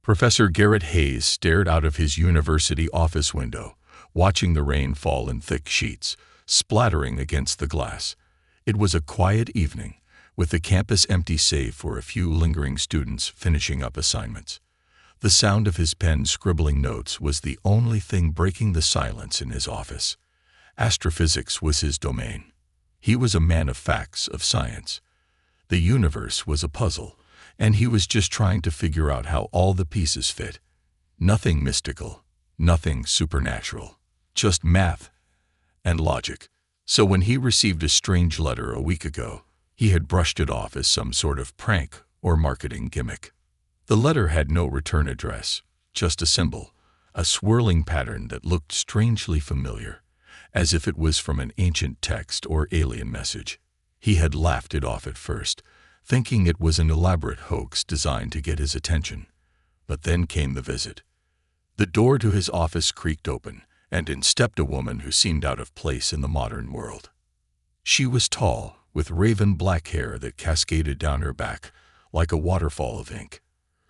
Professor Garrett Hayes stared out of his university office window, watching the rain fall in thick sheets, splattering against the glass. It was a quiet evening, with the campus empty save for a few lingering students finishing up assignments. The sound of his pen scribbling notes was the only thing breaking the silence in his office. Astrophysics was his domain. He was a man of facts, of science. The universe was a puzzle, and he was just trying to figure out how all the pieces fit. Nothing mystical, nothing supernatural, just math and logic. So when he received a strange letter a week ago, he had brushed it off as some sort of prank or marketing gimmick. The letter had no return address, just a symbol, a swirling pattern that looked strangely familiar, as if it was from an ancient text or alien message. He had laughed it off at first, thinking it was an elaborate hoax designed to get his attention. But then came the visit. The door to his office creaked open, and in stepped a woman who seemed out of place in the modern world. She was tall, with raven black hair that cascaded down her back like a waterfall of ink.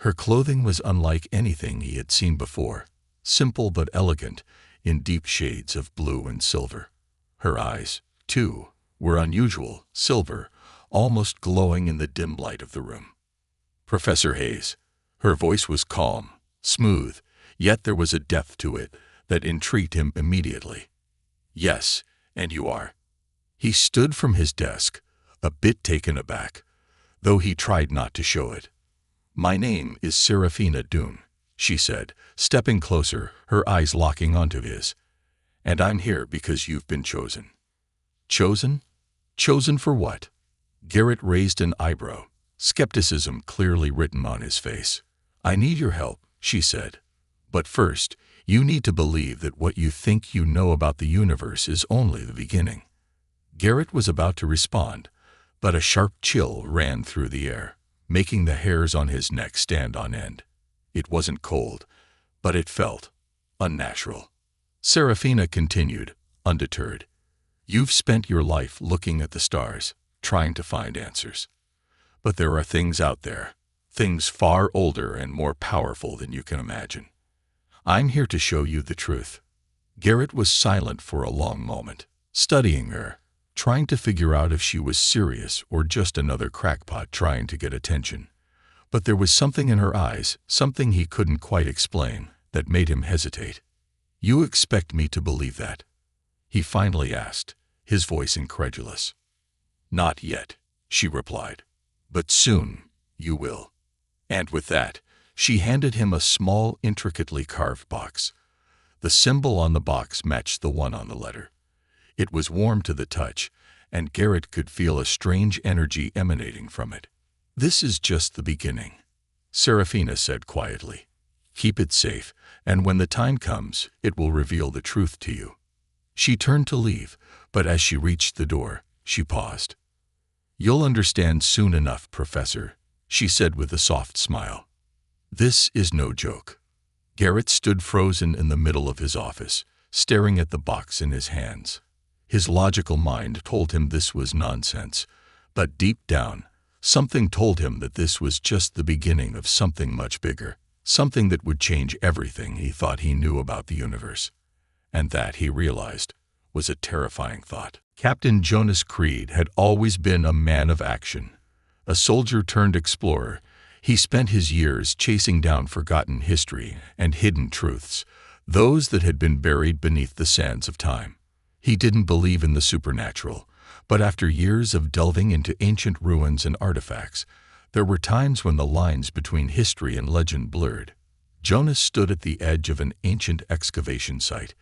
Her clothing was unlike anything he had seen before, simple but elegant, in deep shades of blue and silver. Her eyes, too, were unusual, silver, almost glowing in the dim light of the room. Professor Hayes. Her voice was calm, smooth, yet there was a depth to it that intrigued him immediately. Yes, and you are. He stood from his desk, a bit taken aback, though he tried not to show it. My name is Serafina Dune, she said, stepping closer, her eyes locking onto his. And I'm here because you've been chosen. Chosen? Chosen for what? Garrett raised an eyebrow, skepticism clearly written on his face. I need your help, she said. But first, you need to believe that what you think you know about the universe is only the beginning. Garrett was about to respond, but a sharp chill ran through the air, making the hairs on his neck stand on end. It wasn't cold, but it felt unnatural. Serafina continued, undeterred. You've spent your life looking at the stars, trying to find answers. But there are things out there, things far older and more powerful than you can imagine. I'm here to show you the truth. Garrett was silent for a long moment, studying her, trying to figure out if she was serious or just another crackpot trying to get attention. But there was something in her eyes, something he couldn't quite explain, that made him hesitate. You expect me to believe that? He finally asked, his voice incredulous. Not yet, she replied. But soon, you will. And with that, she handed him a small, intricately carved box. The symbol on the box matched the one on the letter. It was warm to the touch, and Garrett could feel a strange energy emanating from it. This is just the beginning, Serafina said quietly. Keep it safe, and when the time comes, it will reveal the truth to you. She turned to leave, but as she reached the door, she paused. You'll understand soon enough, Professor, she said with a soft smile. This is no joke. Garrett stood frozen in the middle of his office, staring at the box in his hands. His logical mind told him this was nonsense, but deep down, something told him that this was just the beginning of something much bigger, something that would change everything he thought he knew about the universe. And that, he realized, was a terrifying thought. Captain Jonas Creed had always been a man of action. A soldier turned explorer, he spent his years chasing down forgotten history and hidden truths, those that had been buried beneath the sands of time. He didn't believe in the supernatural, but after years of delving into ancient ruins and artifacts, there were times when the lines between history and legend blurred. Jonas stood at the edge of an ancient excavation site,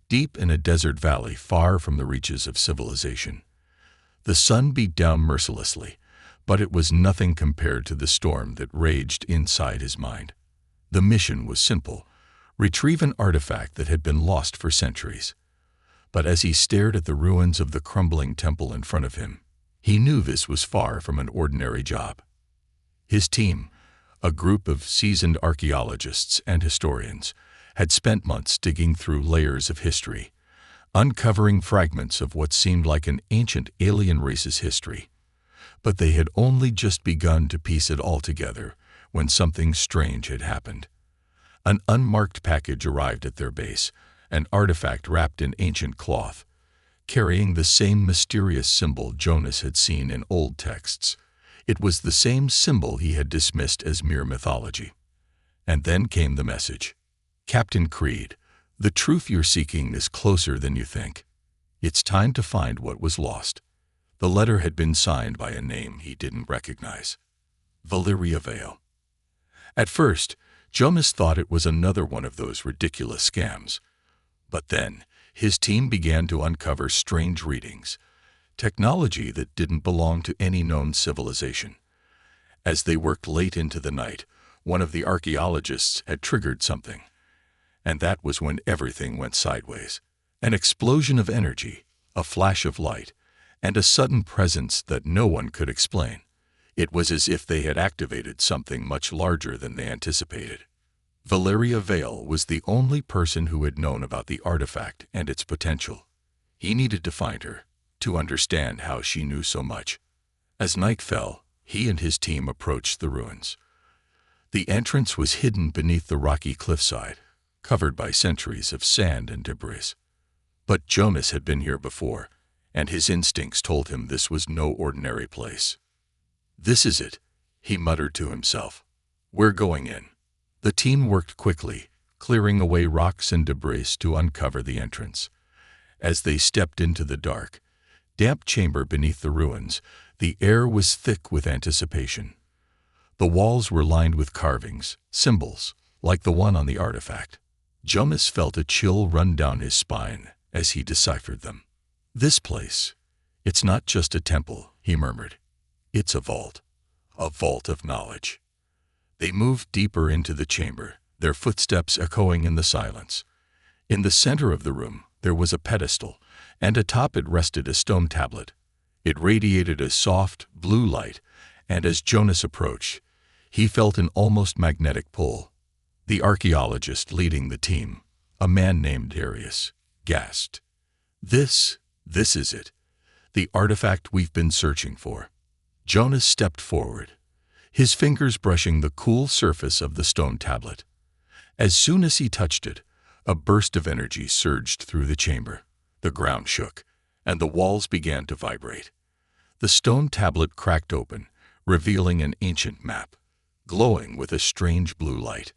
deep in a desert valley far from the reaches of civilization. The sun beat down mercilessly, but it was nothing compared to the storm that raged inside his mind. The mission was simple: retrieve an artifact that had been lost for centuries. But as he stared at the ruins of the crumbling temple in front of him, he knew this was far from an ordinary job. His team, a group of seasoned archaeologists and historians, had spent months digging through layers of history, uncovering fragments of what seemed like an ancient alien race's history. But they had only just begun to piece it all together when something strange had happened. An unmarked package arrived at their base, an artifact wrapped in ancient cloth, carrying the same mysterious symbol Jonas had seen in old texts. It was the same symbol he had dismissed as mere mythology. And then came the message. Captain Creed, the truth you're seeking is closer than you think. It's time to find what was lost. The letter had been signed by a name he didn't recognize. Valeria Vale. At first, Jonas thought it was another one of those ridiculous scams. But then, his team began to uncover strange readings, technology that didn't belong to any known civilization. As they worked late into the night, one of the archaeologists had triggered something. And that was when everything went sideways. An explosion of energy, a flash of light, and a sudden presence that no one could explain. It was as if they had activated something much larger than they anticipated. Valeria Vale was the only person who had known about the artifact and its potential. He needed to find her, to understand how she knew so much. As night fell, he and his team approached the ruins. The entrance was hidden beneath the rocky cliffside, covered by centuries of sand and debris. But Jonas had been here before, and his instincts told him this was no ordinary place. "This is it," he muttered to himself. "We're going in." The team worked quickly, clearing away rocks and debris to uncover the entrance. As they stepped into the dark, damp chamber beneath the ruins, the air was thick with anticipation. The walls were lined with carvings, symbols, like the one on the artifact. Jonas felt a chill run down his spine as he deciphered them. "This place, it's not just a temple," he murmured. "It's a vault of knowledge." They moved deeper into the chamber, their footsteps echoing in the silence. In the center of the room, there was a pedestal, and atop it rested a stone tablet. It radiated a soft, blue light, and as Jonas approached, he felt an almost magnetic pull. The archaeologist leading the team, a man named Darius, gasped. This is it. The artifact we've been searching for." Jonas stepped forward, his fingers brushing the cool surface of the stone tablet. As soon as he touched it, a burst of energy surged through the chamber. The ground shook, and the walls began to vibrate. The stone tablet cracked open, revealing an ancient map, glowing with a strange blue light.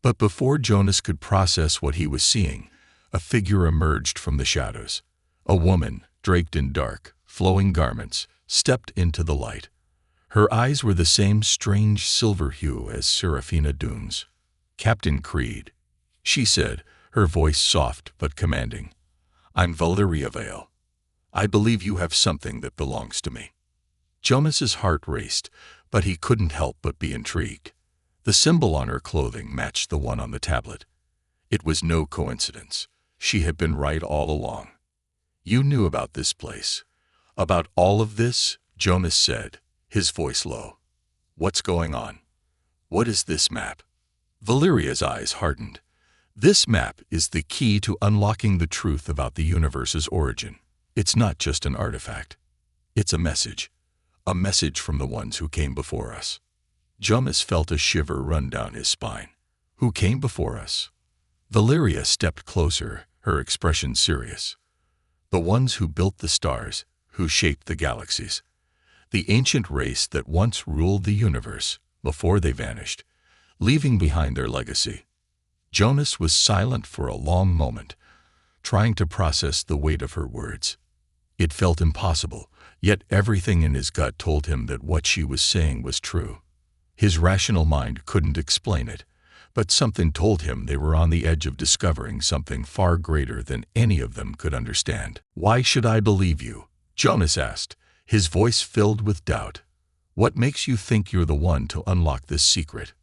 But before Jonas could process what he was seeing, a figure emerged from the shadows. A woman, draped in dark, flowing garments, stepped into the light. Her eyes were the same strange silver hue as Seraphina Doom's. "Captain Creed," she said, her voice soft but commanding. "I'm Valeria Vale. I believe you have something that belongs to me." Jonas's heart raced, but he couldn't help but be intrigued. The symbol on her clothing matched the one on the tablet. It was no coincidence. She had been right all along. "You knew about this place. About all of this?" Jonas said, his voice low. "What's going on? What is this map?" Valeria's eyes hardened. "This map is the key to unlocking the truth about the universe's origin. It's not just an artifact. It's a message from the ones who came before us." Jonas felt a shiver run down his spine. "Who came before us?" Valeria stepped closer, her expression serious. "The ones who built the stars, who shaped the galaxies. The ancient race that once ruled the universe before they vanished, leaving behind their legacy." Jonas was silent for a long moment, trying to process the weight of her words. It felt impossible, yet everything in his gut told him that what she was saying was true. His rational mind couldn't explain it, but something told him they were on the edge of discovering something far greater than any of them could understand. "Why should I believe you?" Jonas asked, his voice filled with doubt. "What makes you think you're the one to unlock this secret?"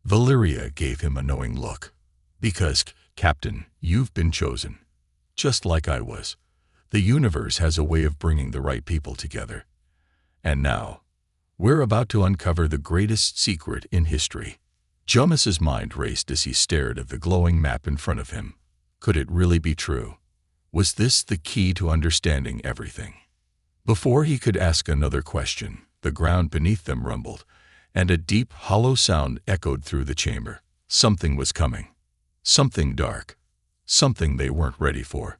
Valeria gave him a knowing look. "Because, Captain, you've been chosen. Just like I was. The universe has a way of bringing the right people together. And now, we're about to uncover the greatest secret in history." Jonas's mind raced as he stared at the glowing map in front of him. Could it really be true? Was this the key to understanding everything? Before he could ask another question, the ground beneath them rumbled, and a deep, hollow sound echoed through the chamber. Something was coming. Something dark. Something they weren't ready for.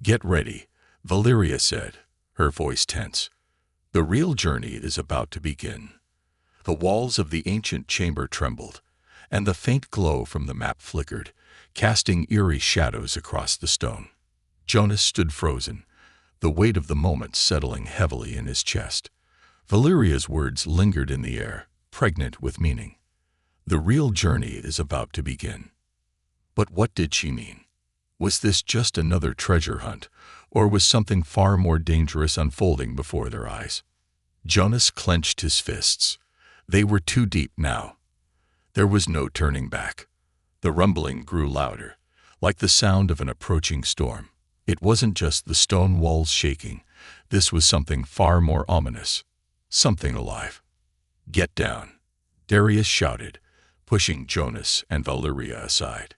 "Get ready," Valeria said, her voice tense. "The real journey is about to begin." The walls of the ancient chamber trembled, and the faint glow from the map flickered, casting eerie shadows across the stone. Jonas stood frozen, the weight of the moment settling heavily in his chest. Valeria's words lingered in the air, pregnant with meaning. The real journey is about to begin. But what did she mean? Was this just another treasure hunt, or was something far more dangerous unfolding before their eyes? Jonas clenched his fists. They were too deep now. There was no turning back. The rumbling grew louder, like the sound of an approaching storm. It wasn't just the stone walls shaking. This was something far more ominous. Something alive. "Get down," Darius shouted, pushing Jonas and Valeria aside.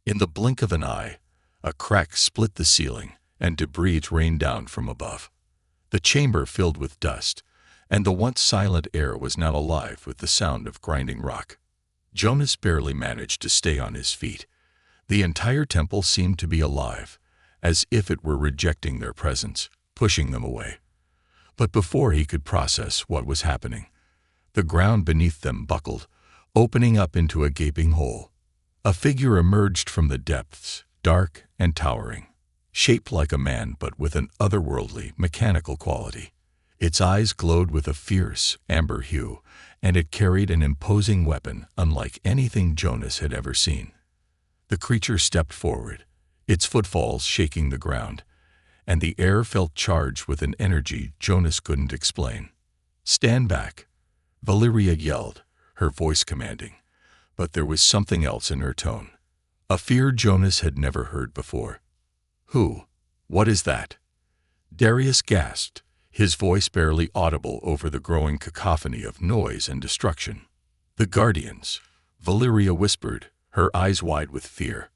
In the blink of an eye, a crack split the ceiling, and debris rained down from above. The chamber filled with dust, and the once silent air was now alive with the sound of grinding rock. Jonas barely managed to stay on his feet. The entire temple seemed to be alive, as if it were rejecting their presence, pushing them away. But before he could process what was happening, the ground beneath them buckled, opening up into a gaping hole. A figure emerged from the depths, dark and towering, shaped like a man but with an otherworldly, mechanical quality. Its eyes glowed with a fierce, amber hue, and it carried an imposing weapon unlike anything Jonas had ever seen. The creature stepped forward, its footfalls shaking the ground, and the air felt charged with an energy Jonas couldn't explain. "Stand back," Valeria yelled, her voice commanding. But there was something else in her tone, a fear Jonas had never heard before. "Who? What is that?" Darius gasped, his voice barely audible over the growing cacophony of noise and destruction. "The Guardians," Valeria whispered, her eyes wide with fear.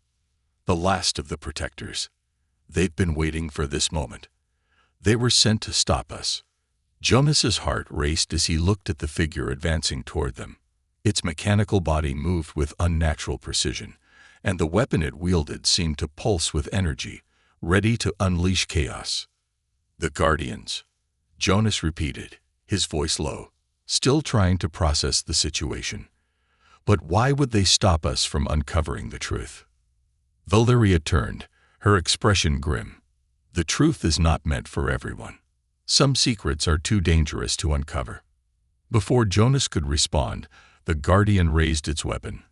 "The last of the protectors. They've been waiting for this moment. They were sent to stop us." Jonas's heart raced as he looked at the figure advancing toward them. Its mechanical body moved with unnatural precision, and the weapon it wielded seemed to pulse with energy, ready to unleash chaos. "The Guardians," Jonas repeated, his voice low, still trying to process the situation. "But why would they stop us from uncovering the truth?" Valeria turned, her expression grim. "The truth is not meant for everyone. Some secrets are too dangerous to uncover." Before Jonas could respond, the Guardian raised its weapon,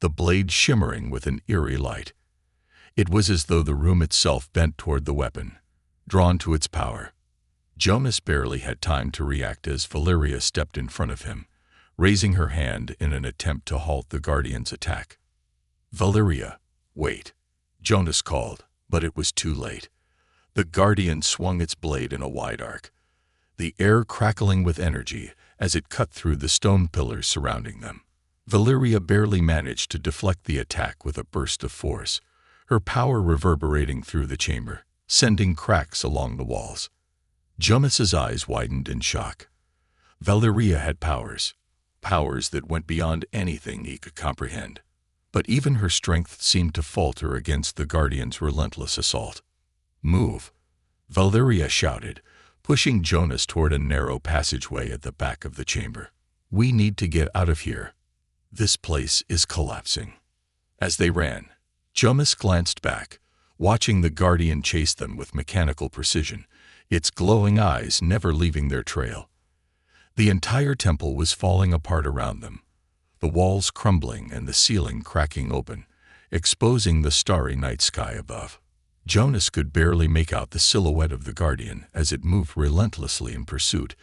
the blade shimmering with an eerie light. It was as though the room itself bent toward the weapon, drawn to its power. Jonas barely had time to react as Valeria stepped in front of him, raising her hand in an attempt to halt the Guardian's attack. "Valeria, wait," Jonas called, but it was too late. The Guardian swung its blade in a wide arc, the air crackling with energy as it cut through the stone pillars surrounding them. Valeria barely managed to deflect the attack with a burst of force, her power reverberating through the chamber, sending cracks along the walls. Jonas's eyes widened in shock. Valeria had powers that went beyond anything he could comprehend. But even her strength seemed to falter against the Guardian's relentless assault. "Move," Valeria shouted, pushing Jonas toward a narrow passageway at the back of the chamber. "We need to get out of here. This place is collapsing." As they ran, Jonas glanced back, watching the Guardian chase them with mechanical precision, its glowing eyes never leaving their trail. The entire temple was falling apart around them, the walls crumbling and the ceiling cracking open, exposing the starry night sky above. Jonas could barely make out the silhouette of the Guardian as it moved relentlessly in pursuit,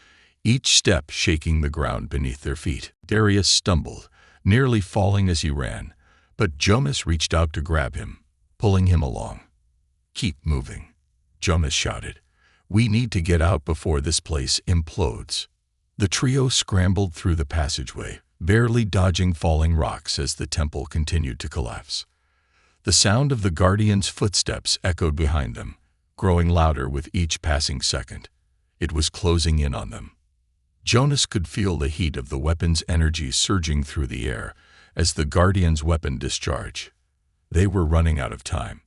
each step shaking the ground beneath their feet. Darius stumbled, nearly falling as he ran, but Jonas reached out to grab him, pulling him along. "Keep moving," Jonas shouted. "We need to get out before this place implodes." The trio scrambled through the passageway, barely dodging falling rocks as the temple continued to collapse. The sound of the Guardian's footsteps echoed behind them, growing louder with each passing second. It was closing in on them. Jonas could feel the heat of the weapon's energy surging through the air, as the Guardian's weapon discharged. They were running out of time.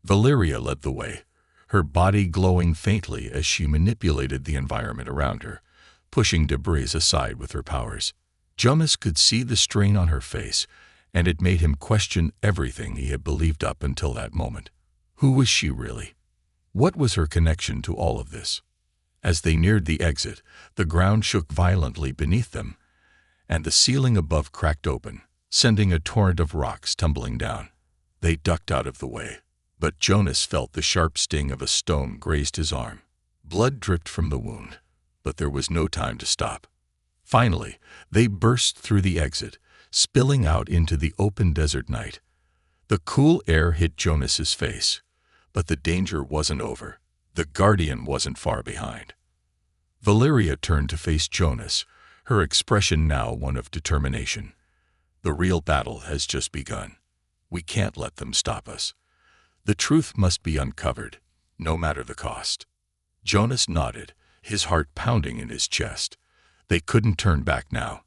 Valeria led the way, her body glowing faintly as she manipulated the environment around her, pushing debris aside with her powers. Jonas could see the strain on her face, and it made him question everything he had believed up until that moment. Who was she really? What was her connection to all of this? As they neared the exit, the ground shook violently beneath them, and the ceiling above cracked open, sending a torrent of rocks tumbling down. They ducked out of the way, but Jonas felt the sharp sting of a stone grazed his arm. Blood dripped from the wound, but there was no time to stop. Finally, they burst through the exit, spilling out into the open desert night. The cool air hit Jonas's face, but the danger wasn't over. The Guardian wasn't far behind. Valeria turned to face Jonas, her expression now one of determination. The real battle has just begun. We can't let them stop us. The truth must be uncovered, no matter the cost. Jonas nodded, his heart pounding in his chest. They couldn't turn back now.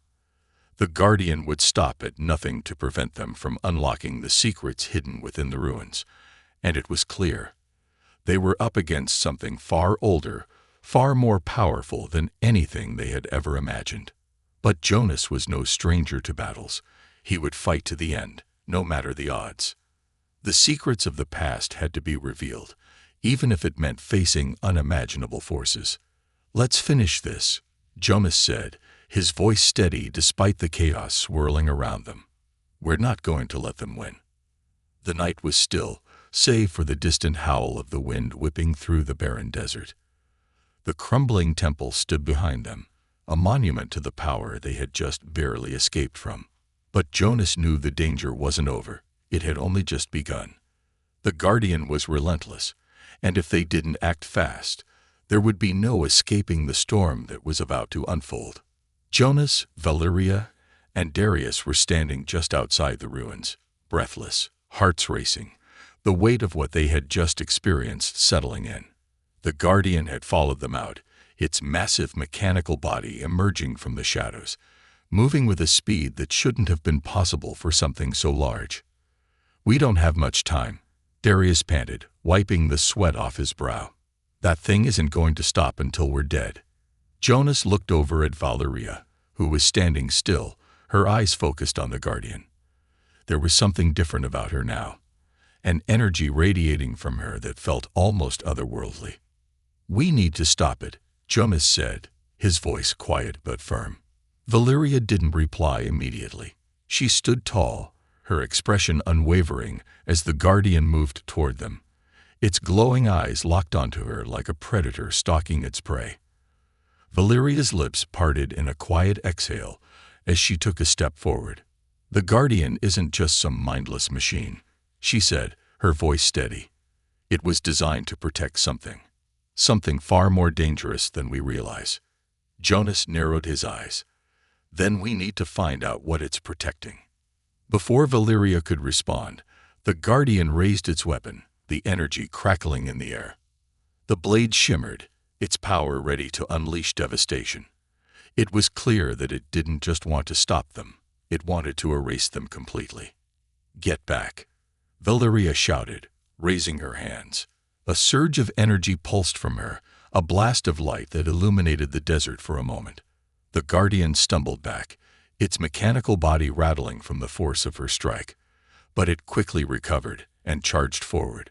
The Guardian would stop at nothing to prevent them from unlocking the secrets hidden within the ruins, and it was clear. They were up against something far older, far more powerful than anything they had ever imagined. But Jonas was no stranger to battles. He would fight to the end, no matter the odds. The secrets of the past had to be revealed, even if it meant facing unimaginable forces. "Let's finish this," Jonas said, his voice steady despite the chaos swirling around them. "We're not going to let them win." The night was still, save for the distant howl of the wind whipping through the barren desert. The crumbling temple stood behind them, a monument to the power they had just barely escaped from. But Jonas knew the danger wasn't over. It had only just begun. The Guardian was relentless, and if they didn't act fast, there would be no escaping the storm that was about to unfold. Jonas, Valeria, and Darius were standing just outside the ruins, breathless, hearts racing, the weight of what they had just experienced settling in. The Guardian had followed them out, its massive mechanical body emerging from the shadows, moving with a speed that shouldn't have been possible for something so large. "We don't have much time," Darius panted, wiping the sweat off his brow. "That thing isn't going to stop until we're dead." Jonas looked over at Valeria, who was standing still, her eyes focused on the Guardian. There was something different about her now, an energy radiating from her that felt almost otherworldly. "We need to stop it," Jonas said, his voice quiet but firm. Valeria didn't reply immediately. She stood tall, her expression unwavering as the Guardian moved toward them, its glowing eyes locked onto her like a predator stalking its prey. Valeria's lips parted in a quiet exhale as she took a step forward. "The Guardian isn't just some mindless machine," she said, her voice steady. "It was designed to protect something far more dangerous than we realize." Jonas narrowed his eyes. "Then we need to find out what it's protecting." Before Valeria could respond, the Guardian raised its weapon, the energy crackling in the air. The blade shimmered, its power ready to unleash devastation. It was clear that it didn't just want to stop them, it wanted to erase them completely. "Get back," Valeria shouted, raising her hands. A surge of energy pulsed from her, a blast of light that illuminated the desert for a moment. The Guardian stumbled back, its mechanical body rattling from the force of her strike. But it quickly recovered and charged forward.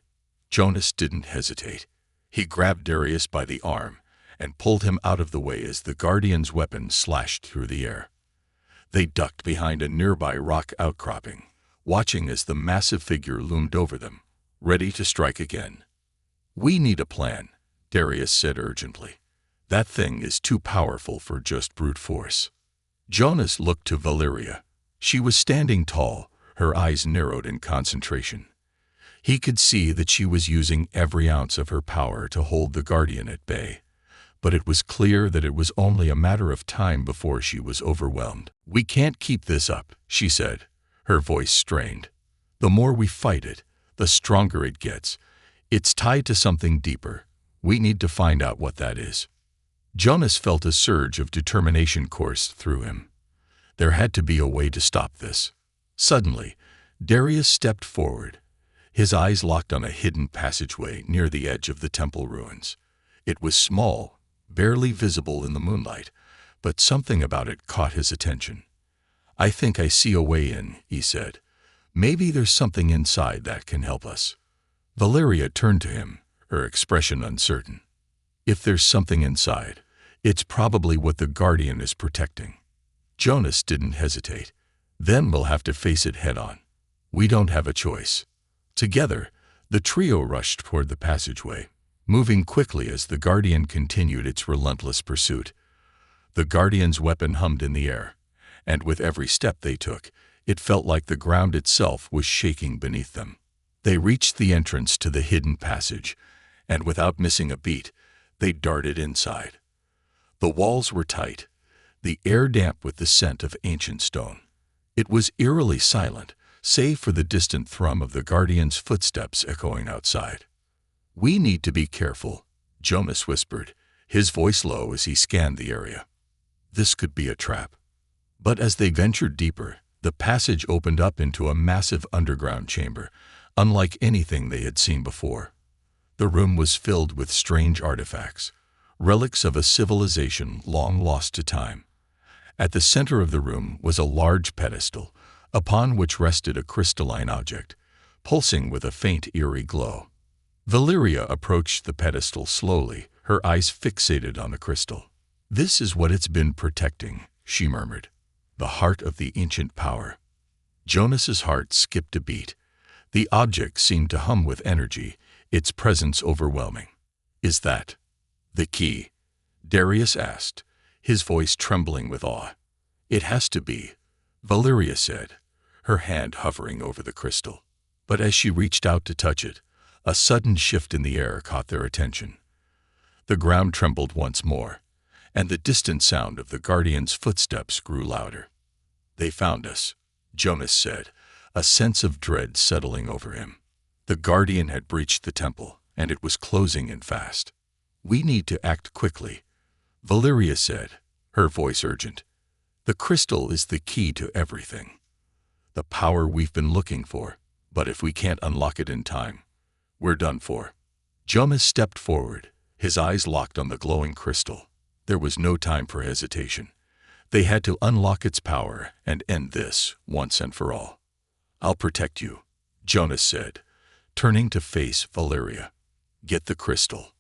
Jonas didn't hesitate. He grabbed Darius by the arm and pulled him out of the way as the Guardian's weapon slashed through the air. They ducked behind a nearby rock outcropping, watching as the massive figure loomed over them, ready to strike again. "We need a plan," Darius said urgently. "That thing is too powerful for just brute force." Jonas looked to Valeria. She was standing tall, her eyes narrowed in concentration. He could see that she was using every ounce of her power to hold the Guardian at bay, but it was clear that it was only a matter of time before she was overwhelmed. "We can't keep this up," she said, her voice strained. "The more we fight it, the stronger it gets. It's tied to something deeper. We need to find out what that is." Jonas felt a surge of determination course through him. There had to be a way to stop this. Suddenly, Darius stepped forward. His eyes locked on a hidden passageway near the edge of the temple ruins. It was small, barely visible in the moonlight, but something about it caught his attention. "I think I see a way in," he said. "Maybe there's something inside that can help us." Valeria turned to him, her expression uncertain. "If there's something inside, it's probably what the Guardian is protecting." Jonas didn't hesitate. "Then we'll have to face it head-on. We don't have a choice." Together, the trio rushed toward the passageway, moving quickly as the Guardian continued its relentless pursuit. The Guardian's weapon hummed in the air, and with every step they took, it felt like the ground itself was shaking beneath them. They reached the entrance to the hidden passage, and without missing a beat, they darted inside. The walls were tight, the air damp with the scent of ancient stone. It was eerily silent, save for the distant thrum of the Guardian's footsteps echoing outside. "We need to be careful," Jonas whispered, his voice low as he scanned the area. This could be a trap. But as they ventured deeper, the passage opened up into a massive underground chamber, unlike anything they had seen before. The room was filled with strange artifacts, relics of a civilization long lost to time. At the center of the room was a large pedestal, upon which rested a crystalline object, pulsing with a faint, eerie glow. Valeria approached the pedestal slowly, her eyes fixated on the crystal. "This is what it's been protecting," she murmured. "The heart of the ancient power." Jonas's heart skipped a beat. The object seemed to hum with energy, its presence overwhelming. "Is that the key?" Darius asked, his voice trembling with awe. "It has to be," Valeria said, her hand hovering over the crystal. But as she reached out to touch it, a sudden shift in the air caught their attention. The ground trembled once more, and the distant sound of the Guardian's footsteps grew louder. "They found us," Jonas said, a sense of dread settling over him. The Guardian had breached the temple, and it was closing in fast. "We need to act quickly," Valeria said, her voice urgent. "The crystal is the key to everything. The power we've been looking for, but if we can't unlock it in time, we're done for." Jonas stepped forward, his eyes locked on the glowing crystal. There was no time for hesitation. They had to unlock its power and end this once and for all. "I'll protect you," Jonas said, turning to face Valeria. "Get the crystal.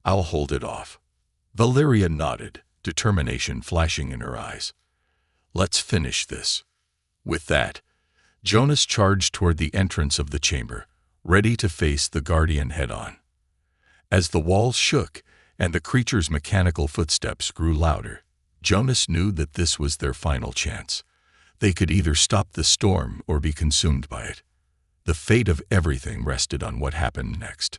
I'll hold it off." Valeria nodded, determination flashing in her eyes. "Let's finish this." With that, Jonas charged toward the entrance of the chamber, ready to face the Guardian head-on. As the walls shook and the creature's mechanical footsteps grew louder, Jonas knew that this was their final chance. They could either stop the storm or be consumed by it. The fate of everything rested on what happened next.